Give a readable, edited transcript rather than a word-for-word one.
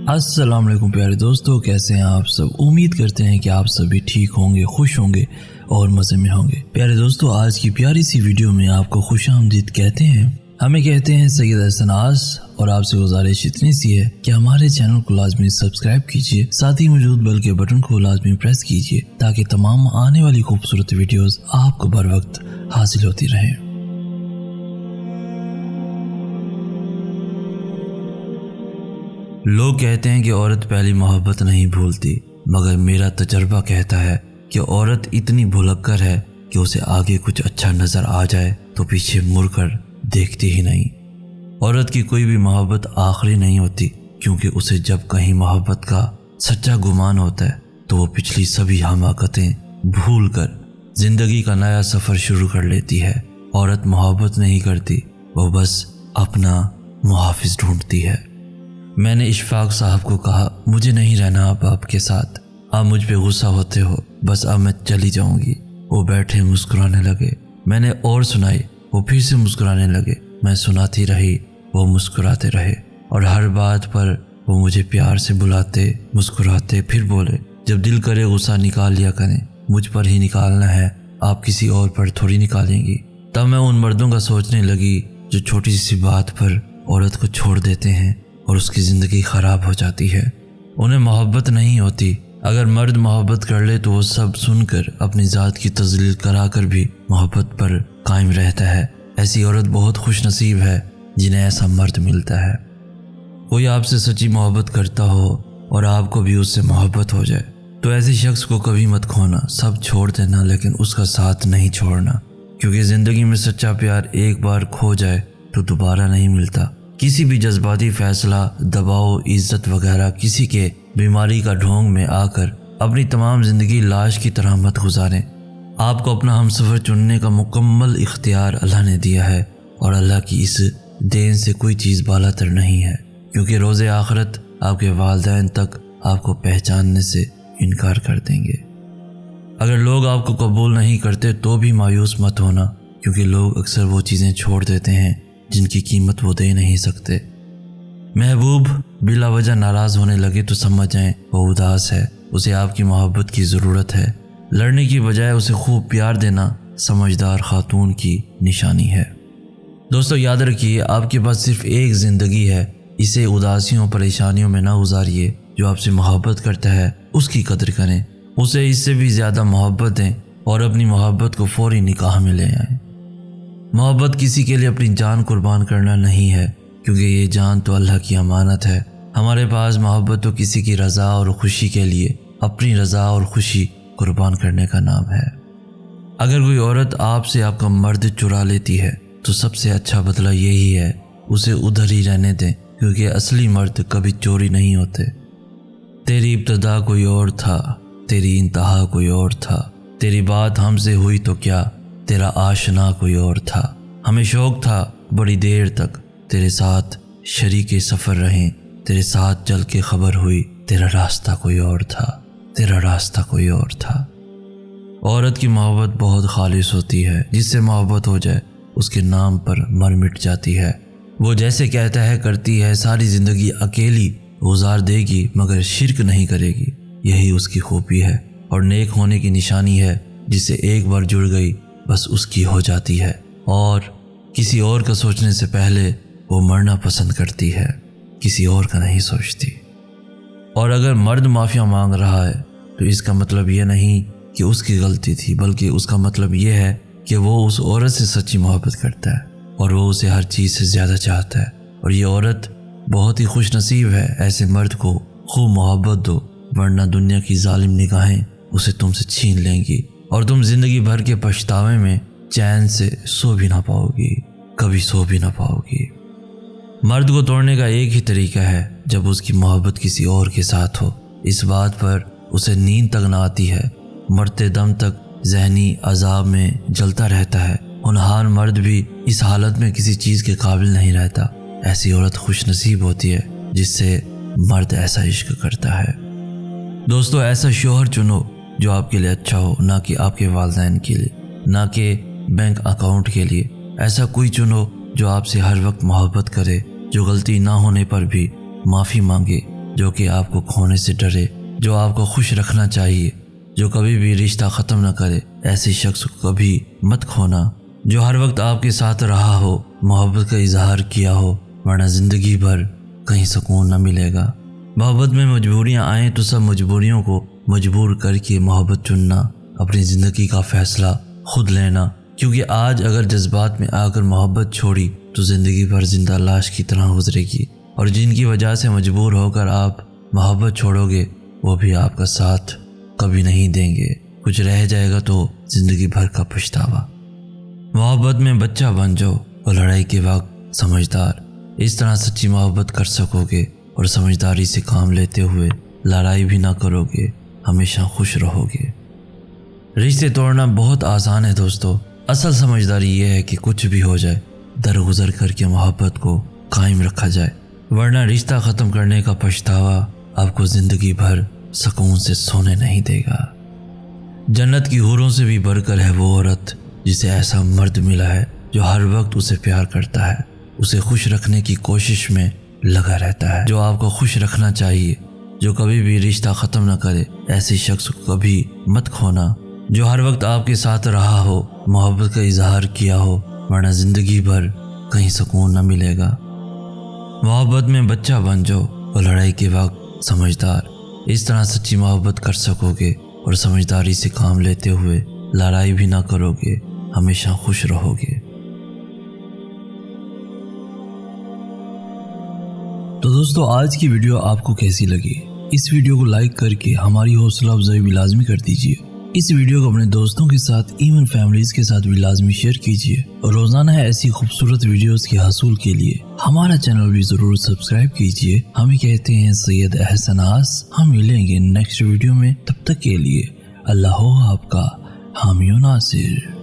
अस्सलाम वालेकुम प्यारे दोस्तों, कैसे हैं आप सब। उम्मीद करते हैं कि आप सभी ठीक होंगे, खुश होंगे और मज़े में होंगे। प्यारे दोस्तों, आज की प्यारी सी वीडियो में आपको खुशामदीद कहते हैं। हमें कहते हैं सैयद हसन आस, और आपसे गुजारिश इतनी सी है कि हमारे चैनल को लाजमी सब्सक्राइब कीजिए, साथ ही मौजूद बेल के बटन को लाजमी प्रेस कीजिए ताकि तमाम आने वाली खूबसूरत वीडियोस आपको बर वक्त हासिल होती रहें। लोग कहते हैं कि औरत पहली मोहब्बत नहीं भूलती, मगर मेरा तजर्बा कहता है कि औरत इतनी भुलक्कर है कि उसे आगे कुछ अच्छा नजर आ जाए तो पीछे मुड़कर देखती ही नहीं। औरत की कोई भी मोहब्बत आखिरी नहीं होती, क्योंकि उसे जब कहीं मोहब्बत का सच्चा गुमान होता है तो वो पिछली सभी हमाकतें भूल कर जिंदगी का नया सफ़र शुरू कर लेती है। औरत मोहब्बत नहीं करती, वो बस अपना मुहाफिज ढूंढती है। मैंने इशफाक साहब को कहा, मुझे नहीं रहना अब आपके साथ, आप मुझ पे गुस्सा होते हो, बस अब मैं चली जाऊंगी। वो बैठे मुस्कुराने लगे। मैंने और सुनाई, वो फिर से मुस्कुराने लगे। मैं सुनाती रही, वो मुस्कुराते रहे, और हर बात पर वो मुझे प्यार से बुलाते, मुस्कुराते, फिर बोले, जब दिल करे गुस्सा निकाल लिया करें, मुझ पर ही निकालना है, आप किसी और पर थोड़ी निकालेंगी। तब मैं उन मर्दों का सोचने लगी जो छोटी सी बात पर औरत को छोड़ देते हैं और उसकी ज़िंदगी ख़राब हो जाती है। उन्हें मोहब्बत नहीं होती। अगर मर्द मोहब्बत कर ले तो वो सब सुनकर अपनी ज़ात की तज़लील कराकर भी मोहब्बत पर कायम रहता है। ऐसी औरत बहुत खुश नसीब है जिन्हें ऐसा मर्द मिलता है। कोई आपसे सच्ची मोहब्बत करता हो और आपको भी उससे मोहब्बत हो जाए तो ऐसे शख्स को कभी मत खोना। सब छोड़ देना, लेकिन उसका साथ नहीं छोड़ना, क्योंकि ज़िंदगी में सच्चा प्यार एक बार खो जाए तो दोबारा नहीं मिलता। किसी भी जज्बाती फैसला, दबाव, इज्जत वगैरह किसी के बीमारी का ढोंग में आकर अपनी तमाम ज़िंदगी लाश की तरह मत गुजारें। आपको अपना हमसफ़र चुनने का मुकम्मल इख्तियार अल्लाह ने दिया है, और अल्लाह की इस देन से कोई चीज़ बालातर नहीं है, क्योंकि रोज़े आखिरत आपके वालिदैन तक आपको पहचानने से इनकार कर देंगे। अगर लोग आपको कबूल नहीं करते तो भी मायूस मत होना, क्योंकि लोग अक्सर वो चीज़ें छोड़ देते हैं जिनकी कीमत वो दे नहीं सकते। महबूब बिला वजह नाराज़ होने लगे तो समझ जाएं वो उदास है, उसे आपकी मोहब्बत की ज़रूरत है। लड़ने की बजाय उसे खूब प्यार देना समझदार खातून की निशानी है। दोस्तों, याद रखिए, आपके पास सिर्फ एक ज़िंदगी है, इसे उदासियों परेशानियों में ना गुजारिए। जो आपसे मोहब्बत करता है उसकी कदर करें, उसे इससे भी ज़्यादा मोहब्बत दें और अपनी मोहब्बत को फौरी निकाह में ले आएँ। मोहब्बत किसी के लिए अपनी जान कुर्बान करना नहीं है, क्योंकि ये जान तो अल्लाह की अमानत है। हमारे पास मोहब्बत तो किसी की रज़ा और खुशी के लिए अपनी रज़ा और खुशी कुर्बान करने का नाम है। अगर कोई औरत आपसे आपका मर्द चुरा लेती है तो सबसे अच्छा बदला यही है, उसे उधर ही रहने दें, क्योंकि असली मर्द कभी चोरी नहीं होते। तेरी इब्तदा कोई और था, तेरी इंतहा कोई और था, तेरी बात हमसे हुई तो क्या, तेरा आशना कोई और था। हमें शौक था बड़ी देर तक तेरे साथ शरीके सफ़र रहें, तेरे साथ चल के खबर हुई तेरा रास्ता कोई और था, तेरा रास्ता कोई और था। औरत की मोहब्बत बहुत खालिस होती है, जिससे मोहब्बत हो जाए उसके नाम पर मर मिट जाती है। वो जैसे कहता है करती है, सारी ज़िंदगी अकेली गुजार देगी मगर शिर्क नहीं करेगी। यही उसकी खूबी है और नेक होने की निशानी है, जिससे एक बार जुड़ गई बस उसकी हो जाती है, और किसी और का सोचने से पहले वो मरना पसंद करती है, किसी और का नहीं सोचती। और अगर मर्द माफ़िया मांग रहा है तो इसका मतलब ये नहीं कि उसकी गलती थी, बल्कि उसका मतलब ये है कि वो उस औरत से सच्ची मोहब्बत करता है और वो उसे हर चीज़ से ज़्यादा चाहता है। और ये औरत बहुत ही खुश नसीब है। ऐसे मर्द को खूब मोहब्बत दो, वरना दुनिया की जालिम निगाहें उसे तुमसे छीन लेंगी और तुम ज़िंदगी भर के पछतावे में चैन से सो भी ना पाओगी, कभी सो भी ना पाओगी। मर्द को तोड़ने का एक ही तरीका है, जब उसकी मोहब्बत किसी और के साथ हो। इस बात पर उसे नींद तक ना आती है, मरते दम तक जहनी अजाब में जलता रहता है। होनहार मर्द भी इस हालत में किसी चीज़ के काबिल नहीं रहता। ऐसी औरत खुश नसीब होती है जिससे मर्द ऐसा इश्क करता है। दोस्तों, ऐसा शोहर चुनो जो आपके लिए अच्छा हो, ना कि आपके वालिदैन के लिए, ना कि बैंक अकाउंट के लिए। ऐसा कोई चुनो जो आपसे हर वक्त मोहब्बत करे, जो गलती ना होने पर भी माफ़ी मांगे, जो कि आपको खोने से डरे, जो आपको खुश रखना चाहिए, जो कभी भी रिश्ता ख़त्म न करे। ऐसे शख्स को कभी मत खोना जो हर वक्त आपके साथ रहा हो, मोहब्बत का इजहार किया हो, वरना ज़िंदगी भर कहीं सुकून न मिलेगा। मोहब्बत में मजबूरियाँ आएँ तो सब मजबूरियों को मजबूर करके मोहब्बत चुनना, अपनी ज़िंदगी का फ़ैसला खुद लेना, क्योंकि आज अगर जज्बात में आकर मोहब्बत छोड़ी तो ज़िंदगी भर जिंदा लाश की तरह गुजरेगी। और जिनकी वजह से मजबूर होकर आप मोहब्बत छोड़ोगे वो भी आपका साथ कभी नहीं देंगे। कुछ रह जाएगा तो ज़िंदगी भर का पछतावा। मोहब्बत में बच्चा बन जाओ और लड़ाई के वक्त समझदार। इस तरह सच्ची मोहब्बत कर सकोगे और समझदारी से काम लेते हुए लड़ाई भी ना करोगे, हमेशा खुश रहोगे। रिश्ते तोड़ना बहुत आसान है दोस्तों, असल समझदारी ये है कि कुछ भी हो जाए दरगुजर करके मोहब्बत को कायम रखा जाए, वरना रिश्ता ख़त्म करने का पछतावा आपको ज़िंदगी भर सुकून से सोने नहीं देगा। जन्नत की हूरों से भी बढ़कर है वो औरत जिसे ऐसा मर्द मिला है जो हर वक्त उसे प्यार करता है, उसे खुश रखने की कोशिश में लगा रहता है, जो आपको खुश रखना चाहिए, जो कभी भी रिश्ता ख़त्म न करे। ऐसे शख्स को कभी मत खोना जो हर वक्त आपके साथ रहा हो, मोहब्बत का इजहार किया हो, वरना ज़िंदगी भर कहीं सुकून न मिलेगा। मोहब्बत में बच्चा बन जाओ और लड़ाई के वक्त समझदार। इस तरह सच्ची मोहब्बत कर सकोगे और समझदारी से काम लेते हुए लड़ाई भी ना करोगे, हमेशा खुश रहोगे। तो दोस्तों आज की वीडियो आपको कैसी लगी? इस वीडियो को लाइक करके हमारी हौसला अफजाई भी लाजमी कर दीजिए। इस वीडियो को अपने दोस्तों के साथ, इवन फैमिलीज के साथ भी लाजमी शेयर कीजिए। और रोजाना है ऐसी खूबसूरत वीडियोस के हासिल के लिए हमारा चैनल भी जरूर सब्सक्राइब कीजिए। हम कहते हैं सैयद एहसनास। हम मिलेंगे नेक्स्ट वीडियो में, तब तक के लिए अल्लाह हो आपका हामी नासिर।